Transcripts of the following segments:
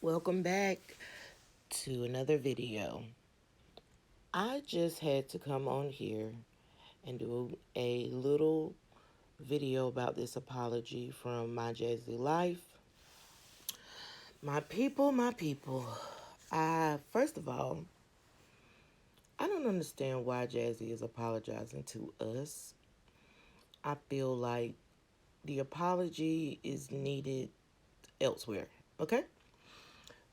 Welcome back to another video. I just had to come on here and do a little video about this apology from my Jazzy life. My people. First of all, I don't understand why Jazzy is apologizing to us. I feel like the apology is needed elsewhere. Okay?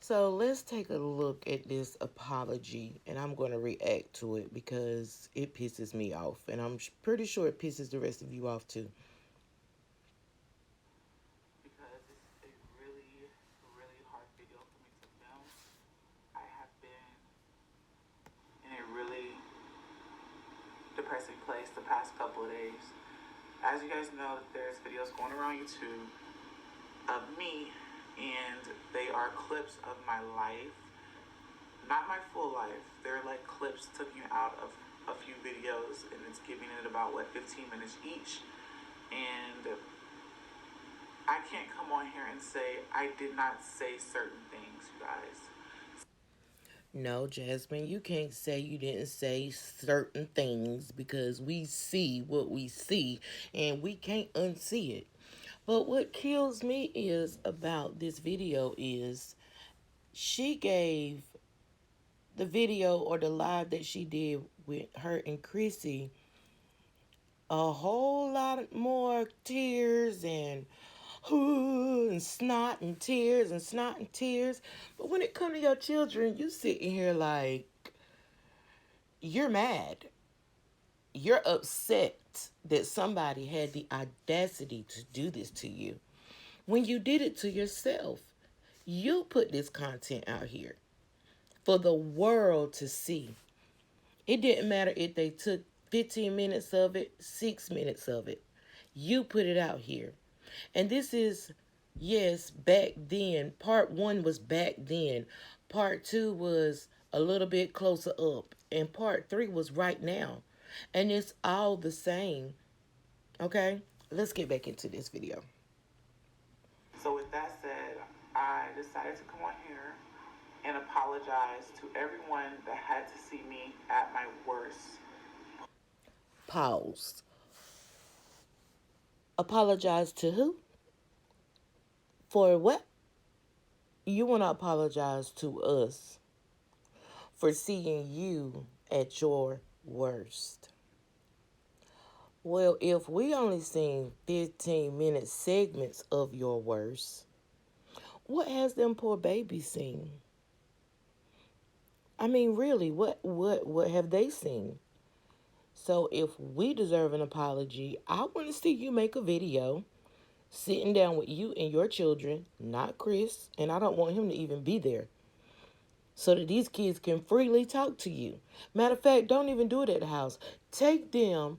So let's take a look at this apology, and I'm going to react to it because it pisses me off, and I'm pretty sure it pisses the rest of you off too. Because it's a really, really hard video for me to film. I have been in a really depressing place the past couple of days. As you guys know, there's videos going around YouTube of me, and they are clips of my life. Not my full life. They're like clips taken out of a few videos, and it's giving it about, 15 minutes each. And I can't come on here and say I did not say certain things, you guys. No, Jasmine, you can't say you didn't say certain things because we see what we see and we can't unsee it. But what kills me is about this video is she gave the video or the live that she did with her and Chrissy a whole lot more tears and snot and tears and snot and tears. But when it comes to your children, you sitting here like you're mad. You're upset that somebody had the audacity to do this to you. When you did it to yourself, you put this content out here for the world to see. It didn't matter if they took 15 minutes of it, 6 minutes of it. You put it out here. And this is, yes, back then. Part one was back then. Part two was a little bit closer up. And part three was right now. And it's all the same. Okay? Let's get back into this video. So with that said, I decided to come on here and apologize to everyone that had to see me at my worst. Pause. Apologize to who? For what? You want to apologize to us for seeing you at your worst. Well, if we only seen 15-minute segments of your worst, what has them poor babies seen? I mean, really, what have they seen? So if we deserve an apology, I want to see you make a video sitting down with you and your children, not Chris, and I don't want him to even be there, so that these kids can freely talk to you. Matter of fact, don't even do it at the house. Take them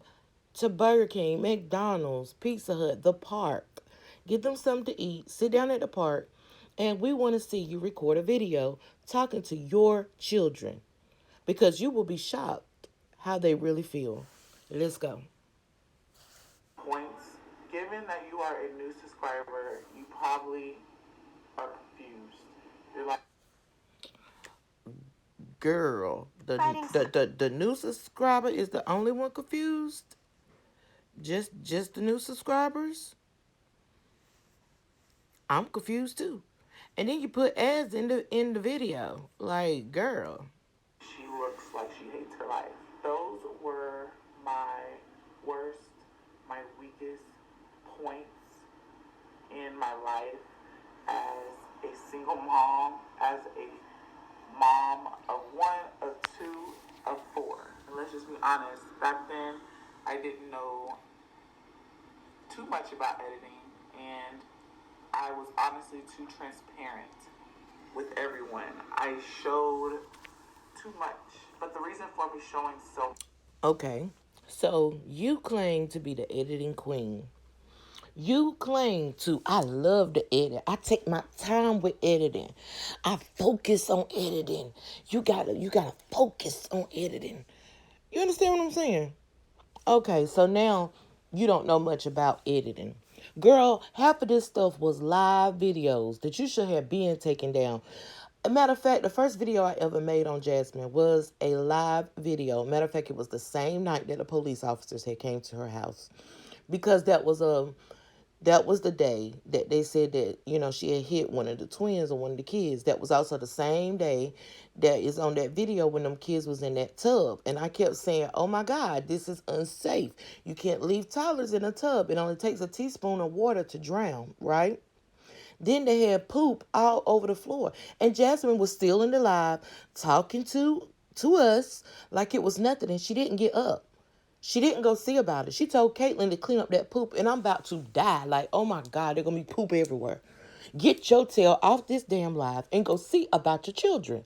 to Burger King, McDonald's, Pizza Hut, the park. Get them something to eat, sit down at the park, and we want to see you record a video talking to your children because you will be shocked how they really feel. Let's go. Points. Given that you are a new subscriber, you probably are confused. You're like, Girl, the new subscriber is the only one confused? Just the new subscribers? I'm confused too. And then you put ads in the video. Like, girl. she looks like she hates her life. Those were my worst, my weakest points in my life as a single mom, as a mom of one, of two, of four. And let's just be honest, back then I didn't know too much about editing, and I was honestly too transparent with everyone. I showed too much. But the reason for me showing so Okay. So you claim to be the editing queen. You claim to, I love to edit. I take my time with editing. I focus on editing. You gotta focus on editing. You understand what I'm saying? Okay, so now you don't know much about editing. Girl, half of this stuff was live videos that you should have been taken down. A matter of fact, the first video I ever made on Jasmine was a live video. Matter of fact, it was the same night that the police officers had came to her house, because that was the day that they said that, she had hit one of the twins or one of the kids. That was also the same day that is on that video when them kids was in that tub. And I kept saying, oh my God, this is unsafe. You can't leave toddlers in a tub. It only takes a teaspoon of water to drown, right? Then they had poop all over the floor. And Jasmine was still in the live talking to us like it was nothing. And she didn't get up. She didn't go see about it. She told Caitlin to clean up that poop, and I'm about to die. Like, oh my God, there's going to be poop everywhere. Get your tail off this damn live and go see about your children.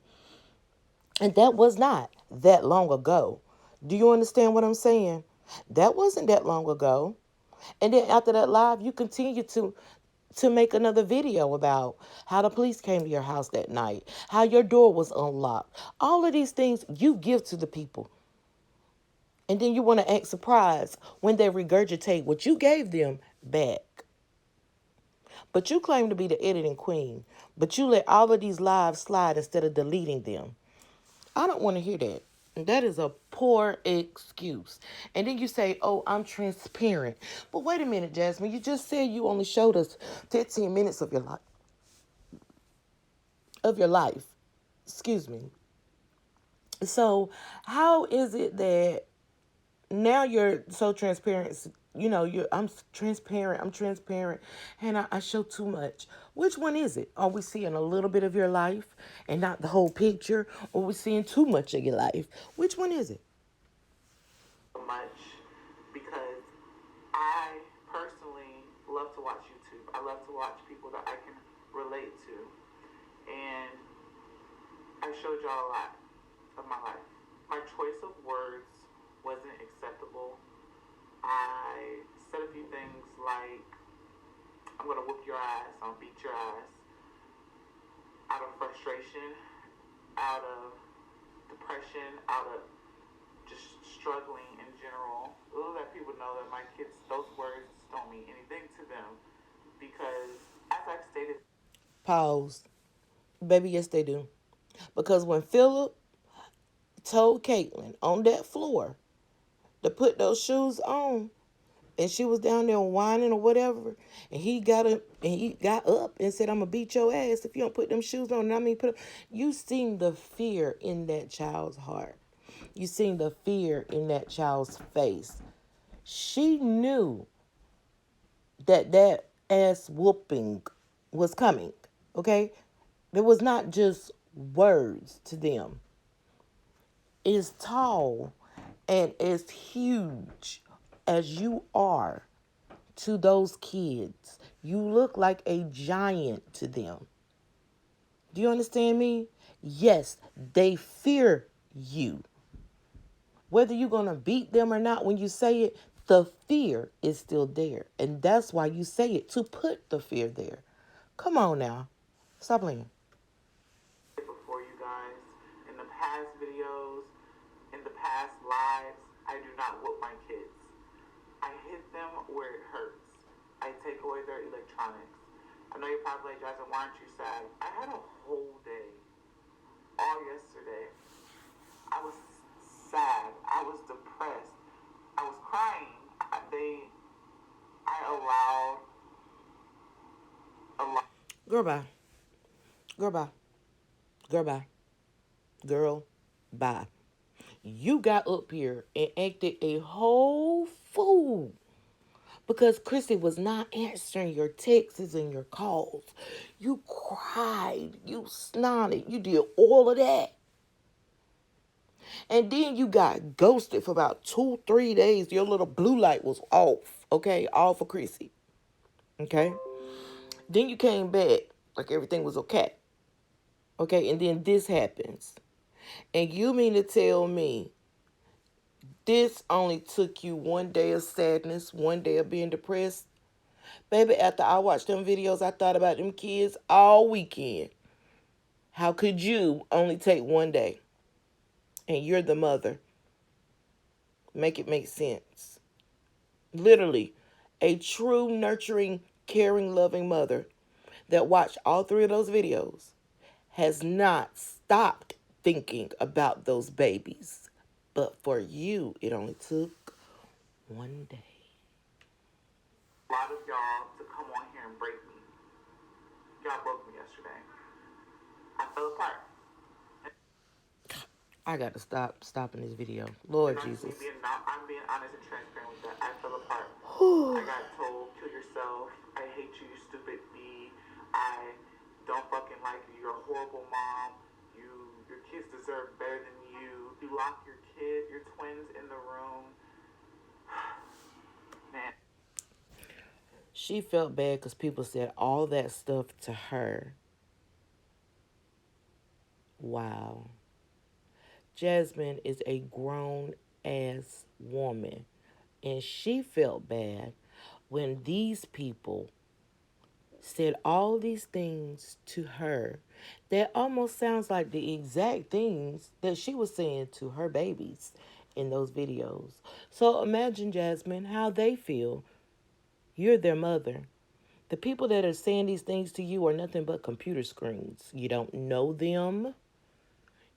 And that was not that long ago. Do you understand what I'm saying? That wasn't that long ago. And then after that live, you continue to make another video about how the police came to your house that night, how your door was unlocked. All of these things you give to the people. And then you want to act surprised when they regurgitate what you gave them back. But you claim to be the editing queen. But you let all of these lives slide instead of deleting them. I don't want to hear that. That is a poor excuse. And then you say, oh, I'm transparent. But wait a minute, Jasmine. You just said you only showed us 15 minutes of your life. Of your life. Excuse me. So how is it that now you're so transparent? I'm transparent, and I show too much. Which one is it? Are we seeing a little bit of your life and not the whole picture, or are we seeing too much of your life? Which one is it? Much because I personally love to watch YouTube. I love to watch people that I can relate to. And I showed y'all a lot of my life. My choice of words wasn't acceptable. I said a few things like, I'm gonna whoop your ass, I'm gonna beat your ass, out of frustration, out of depression, out of just struggling in general. Little that people know that my kids, those words don't mean anything to them because, as I've stated, Pause. Baby, yes, they do. Because when Philip told Caitlin on that floor to put those shoes on, and she was down there whining or whatever, and he got up and said, I'm gonna beat your ass if you don't put them shoes on. And I mean, you seen the fear in that child's heart. You seen the fear in that child's face. She knew that ass whooping was coming. Okay? It was not just words to them. As tall and as huge as you are to those kids, you look like a giant to them. Do you understand me? Yes, they fear you. Whether you're going to beat them or not, when you say it, the fear is still there. And that's why you say it, to put the fear there. Come on now. Stop playing. before you guys, in the past videos, in the past lives, I do not whoop my kids. I hit them where it hurts. I take away their electronics. I know you're probably like, Jazzman, why aren't you sad? I had a whole day, all yesterday. I was sad. I was depressed. I was crying. I allowed a lot. Girl, bye. Girl, bye. Girl, bye. Girl, bye. You got up here and acted a whole fool because Chrissy was not answering your texts and your calls. You cried. You snotted. You did all of that. And then you got ghosted for about 2, 3 days. Your little blue light was off. Okay? All for Chrissy. Okay? Then you came back like everything was okay. Okay? And then this happens. And you mean to tell me this only took you one day of sadness, one day of being depressed? Baby, after I watched them videos, I thought about them kids all weekend. How could you only take one day? And you're the mother. Make it make sense. Literally, A true, nurturing, caring, loving mother that watched all three of those videos has not stopped thinking about those babies. But for you, it only took one day. A lot of y'all to come on here and break me. Y'all broke me yesterday. I fell apart. I got to stop stopping this video. And Lord that's me Jesus. being not, I'm being honest and transparent with that. I fell apart. I Whew. got told, kill yourself. I hate you, you stupid B. I don't fucking like you. You're a horrible mom. Your kids deserve better than you. You lock your twins in the room. Man. She felt bad because people said all that stuff to her. Wow. Jazzman is a grown ass woman. And she felt bad when these people said all these things to her that almost sounds like the exact things that she was saying to her babies in those videos. So imagine, Jazzman, how they feel. You're their mother. The people that are saying these things to you are nothing but computer screens. You don't know them.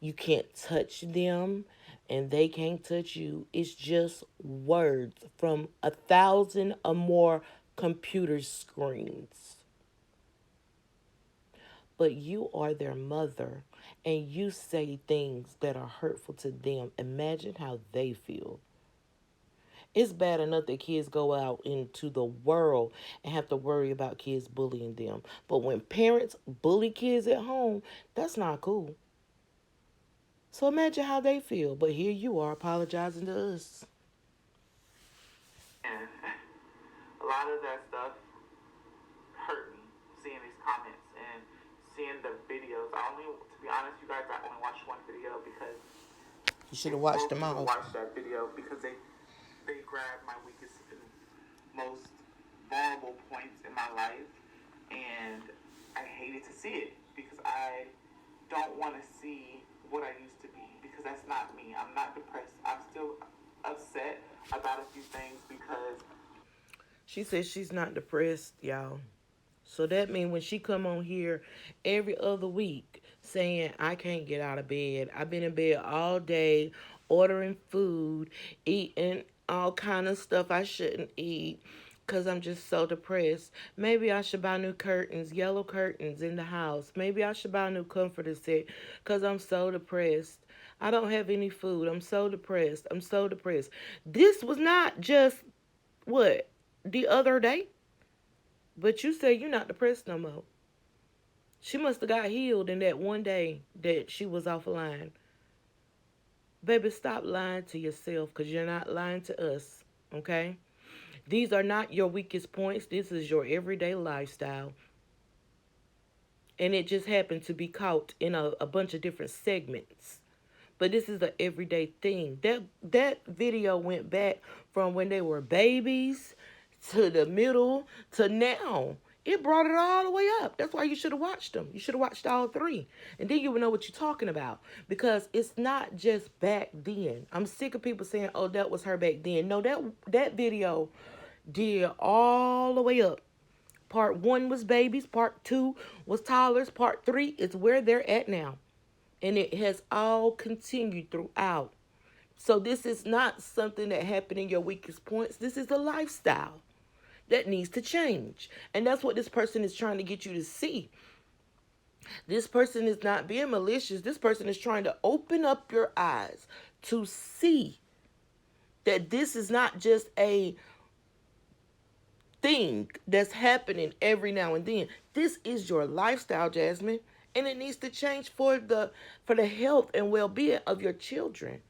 You can't touch them, and they can't touch you. It's just words from 1,000 or more computer screens. But you are their mother, and you say things that are hurtful to them. Imagine how they feel. It's bad enough that kids go out into the world and have to worry about kids bullying them. But when parents bully kids at home, that's not cool. So imagine how they feel. But here you are apologizing to us. And a lot of that stuff hurt me, seeing these comments and seeing the videos. To be honest, you guys, I only watched one video because You should it have watched broke them me to all. watch that video because they grabbed my weakest and most vulnerable points in my life, and I hated to see it because I don't want to see what I used to be because that's not me. I'm not depressed. I'm still upset about a few things because She says she's not depressed, y'all. So that means when she come on here every other week saying I can't get out of bed. I've been in bed all day ordering food, eating all kind of stuff I shouldn't eat cuz I'm just so depressed. Maybe I should buy new curtains, yellow curtains in the house. Maybe I should buy a new comforter set cuz I'm so depressed. I don't have any food. I'm so depressed. I'm so depressed. This was not just what the other day, but you say you're not depressed no more. She must have got healed in that one day that she was off the line. Baby, stop lying to yourself because you're not lying to us, okay? These are not your weakest points. This is your everyday lifestyle. And it just happened to be caught in a bunch of different segments. But this is an everyday thing. That video went back from when they were babies to the middle to now. It brought it all the way up. That's why you should have watched them. You should have watched all three. And then you would know what you're talking about. Because it's not just back then. I'm sick of people saying, oh, that was her back then. No, that video did all the way up. Part one was babies. Part two was toddlers. Part three is where they're at now. And it has all continued throughout. So this is not something that happened in your weakest points. This is a lifestyle that needs to change. And that's what this person is trying to get you to see. This person is not being malicious. This person is trying to open up your eyes to see that this is not just a thing that's happening every now and then. This is your lifestyle, Jazzman, and it needs to change for the health and well-being of your children.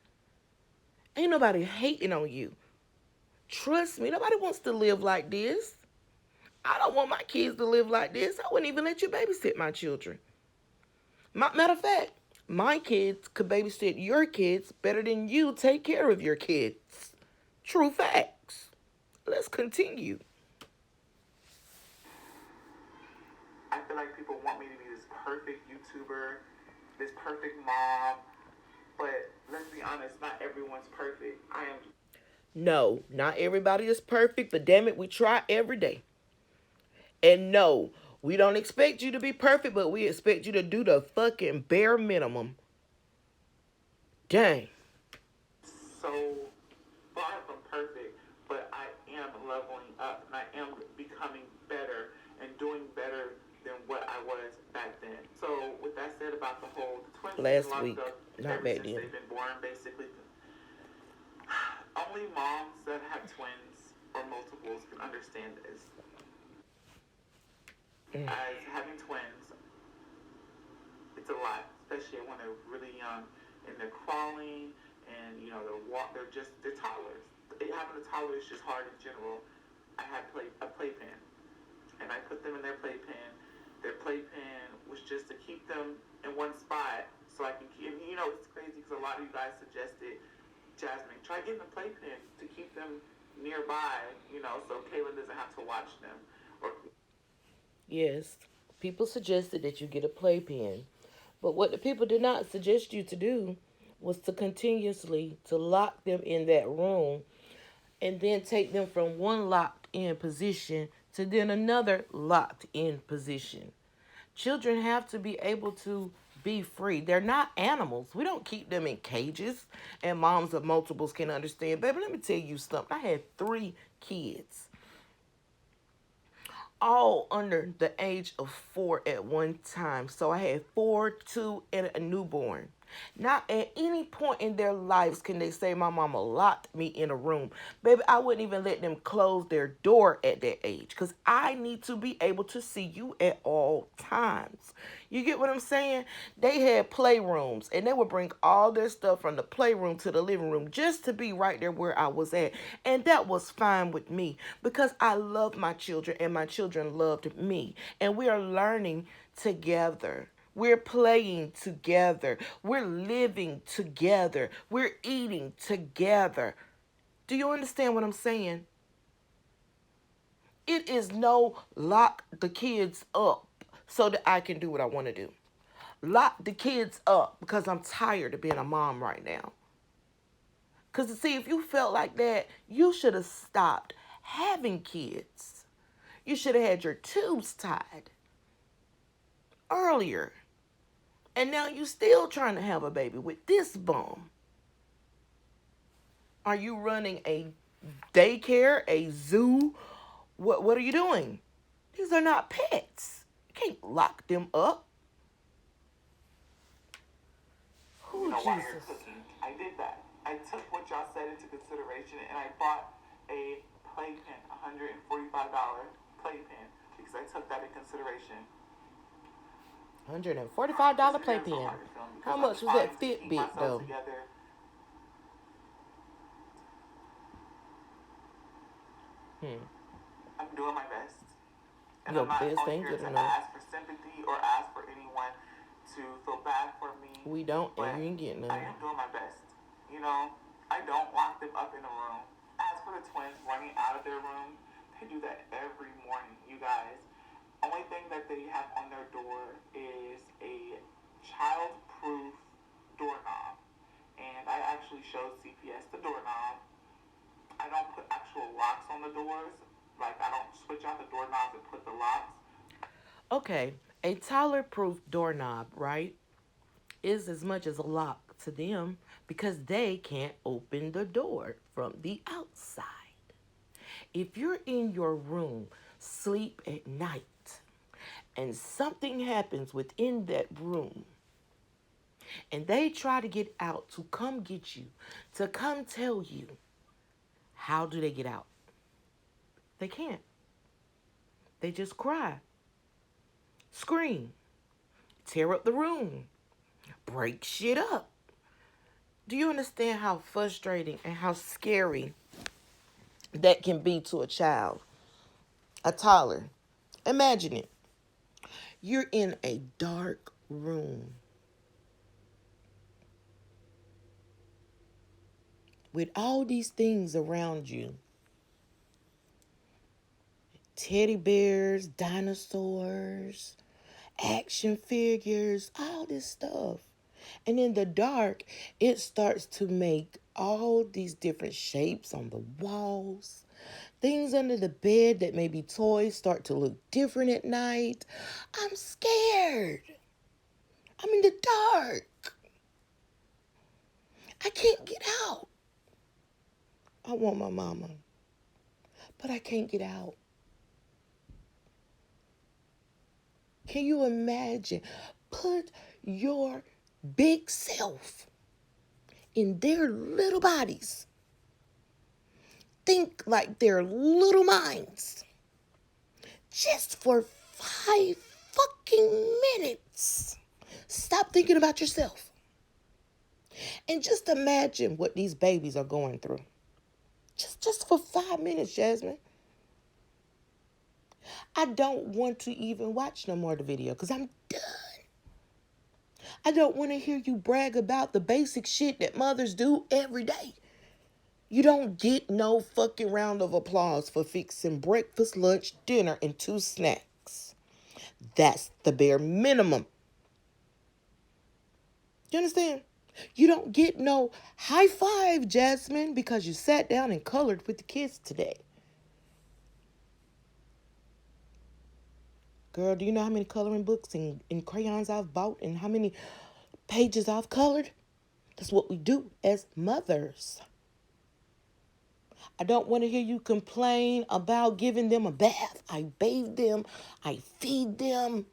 Ain't nobody hating on you. Trust me, nobody wants to live like this. I don't want my kids to live like this. I wouldn't even let you babysit my children. Matter of fact, my kids could babysit your kids better than you take care of your kids. True facts. Let's continue. I feel like people want me to be this perfect YouTuber, this perfect mom, but let's be honest, not everyone's perfect. I am. No, not everybody is perfect, but damn it, we try every day. And no, we don't expect you to be perfect, but we expect you to do the fucking bare minimum. Dang. So far from perfect, but I am leveling up and I am becoming better and doing better than what I was back then. So with that said about the whole the twins being Last locked week, up not ever back since then. they've been born, basically, only moms that have twins or multiples can understand this. Mm. As having twins, it's a lot, especially when they're really young and they're crawling and they're toddlers. Having a toddler is just hard in general. I had a playpen and I put them in their playpen. Their playpen was just to keep them in one spot so I can keep. And, it's crazy because a lot of you guys suggested, Jasmine, try getting a playpen to keep them nearby, so Kaylin doesn't have to watch them. Or Yes, people suggested that you get a playpen, but what the people did not suggest you to do was to continuously to lock them in that room and then take them from one locked in position to then another locked in position. Children have to be able to be free. They're not animals. We don't keep them in cages. And moms of multiples can understand. Baby, let me tell you something. I had 3 kids, all under the age of 4 at one time. So I had 4, 2, and a newborn. Not at any point in their lives can they say my mama locked me in a room. Baby, I wouldn't even let them close their door at that age because I need to be able to see you at all times. You get what I'm saying? They had playrooms and they would bring all their stuff from the playroom to the living room just to be right there where I was at. And that was fine with me because I love my children and my children loved me. And we are learning together. We're playing together. We're living together. We're eating together. Do you understand what I'm saying? It is no lock the kids up so that I can do what I want to do. Lock the kids up because I'm tired of being a mom right now. Because, see, if you felt like that, you should have stopped having kids. You should have had your tubes tied earlier. And now you still trying to have a baby with this bum. Are you running a daycare, a zoo? What are you doing? These are not pets. You can't lock them up. Oh, while you're Jesus. cooking. I did that. I took what y'all said into consideration and I bought a playpen, $145 playpen, because I took that in consideration. $145 This video is so playpen. hard to film How because I'm much was trying that to keep Fitbit myself though? together. Hmm. I'm doing my best. And Your I'm not best on ain't here good to enough. ask for sympathy or ask for anyone to feel bad for me, We don't, and but you ain't getting I none. am doing my best. I don't lock them up in a room. As for the twins running out of their room, they do that every morning, you guys. Only thing that they have on their door is a child-proof doorknob. And I actually showed CPS the doorknob. I don't put actual locks on the doors. Like, I don't switch out the doorknobs and put the locks. Okay, a Tyler proof doorknob, right, is as much as a lock to them because they can't open the door from the outside. If you're in your room, sleep at night, and something happens within that room, and they try to get out to come get you, to come tell you, how do they get out? They can't. They just cry, scream, tear up the room, break shit up. Do you understand how frustrating and how scary that can be to a child, a toddler? Imagine it. You're in a dark room with all these things around you, teddy bears, dinosaurs, action figures, all this stuff. And in the dark, it starts to make all these different shapes on the walls. Things under the bed that may be toys start to look different at night. I'm scared. I'm in the dark. I can't get out. I want my mama, but I can't get out. Can you imagine? Put your big self in their little bodies. Think like their little minds. Just for 5 fucking minutes. Stop thinking about yourself. And just imagine what these babies are going through. Just for 5 minutes, Jazzman. I don't want to even watch no more of the video because I'm done. I don't want to hear you brag about the basic shit that mothers do every day. You don't get no fucking round of applause for fixing breakfast, lunch, dinner, and 2 snacks. That's the bare minimum. You understand? You don't get no high five, Jazzman, because you sat down and colored with the kids today. Girl, do you know how many coloring books and crayons I've bought and how many pages I've colored? That's what we do as mothers. I don't want to hear you complain about giving them a bath. I bathe them. I feed them.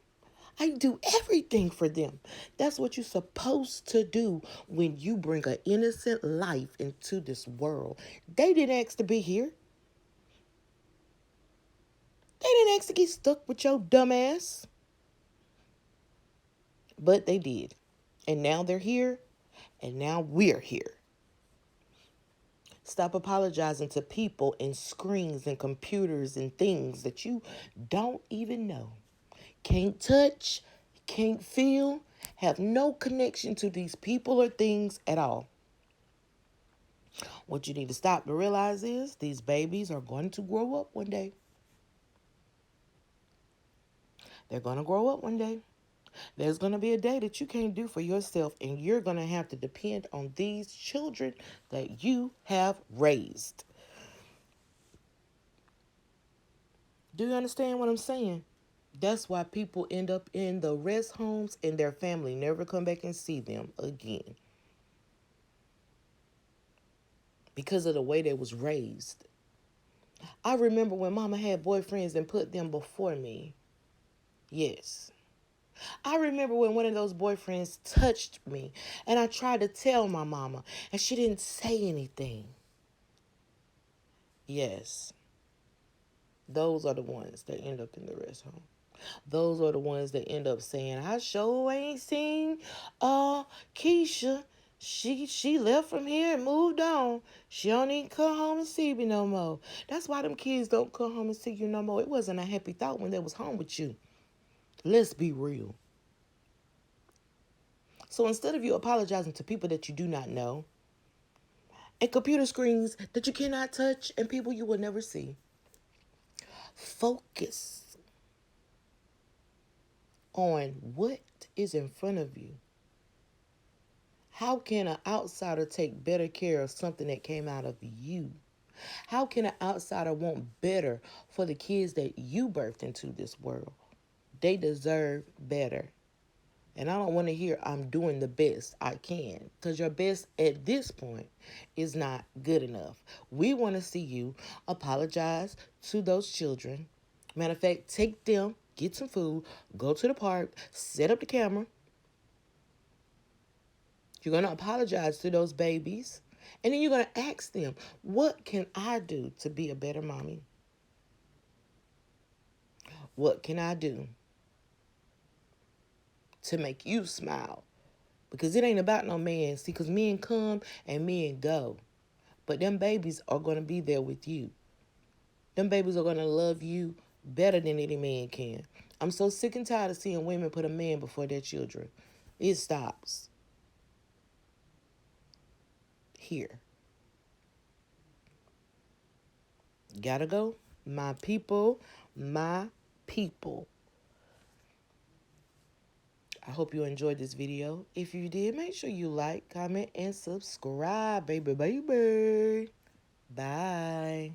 I do everything for them. That's what you're supposed to do when you bring an innocent life into this world. They didn't ask to be here. They didn't ask to get stuck with your dumb ass. But they did. And now they're here. And now we're here. Stop apologizing to people and screens and computers and things that you don't even know. Can't touch, can't feel, have no connection to these people or things at all. What you need to stop to realize is these babies are going to grow up one day. They're going to grow up one day. There's going to be a day that you can't do for yourself, and you're going to have to depend on these children that you have raised. Do you understand what I'm saying? That's why people end up in the rest homes and their family never come back and see them again. Because of the way they was raised. I remember when mama had boyfriends and put them before me. Yes. I remember when one of those boyfriends touched me and I tried to tell my mama and she didn't say anything. Yes. Those are the ones that end up in the rest home. Those are the ones that end up saying, I sure ain't seen Keisha. She left from here and moved on. She don't even come home and see me no more. That's why them kids don't come home and see you no more. It wasn't a happy thought when they was home with you. Let's be real. So instead of you apologizing to people that you do not know, and computer screens that you cannot touch, and people you will never see, focus on what is in front of you. How can an outsider take better care of something that came out of you? How can an outsider want better for the kids that you birthed into this world? They deserve better. And I don't want to hear I'm doing the best I can, because your best at this point is not good enough. We want to see you apologize to those children. Matter of fact, take them, get some food, go to the park, set up the camera. You're going to apologize to those babies. And then you're going to ask them, what can I do to be a better mommy? What can I do to make you smile? Because it ain't about no man. See, because men come and men go. But them babies are going to be there with you. Them babies are going to love you better than any man can. I'm so sick and tired of seeing women put a man before their children. It stops here. Gotta go. My people, my people. I hope you enjoyed this video. If you did, make sure you like, comment, and subscribe, baby, baby. Bye.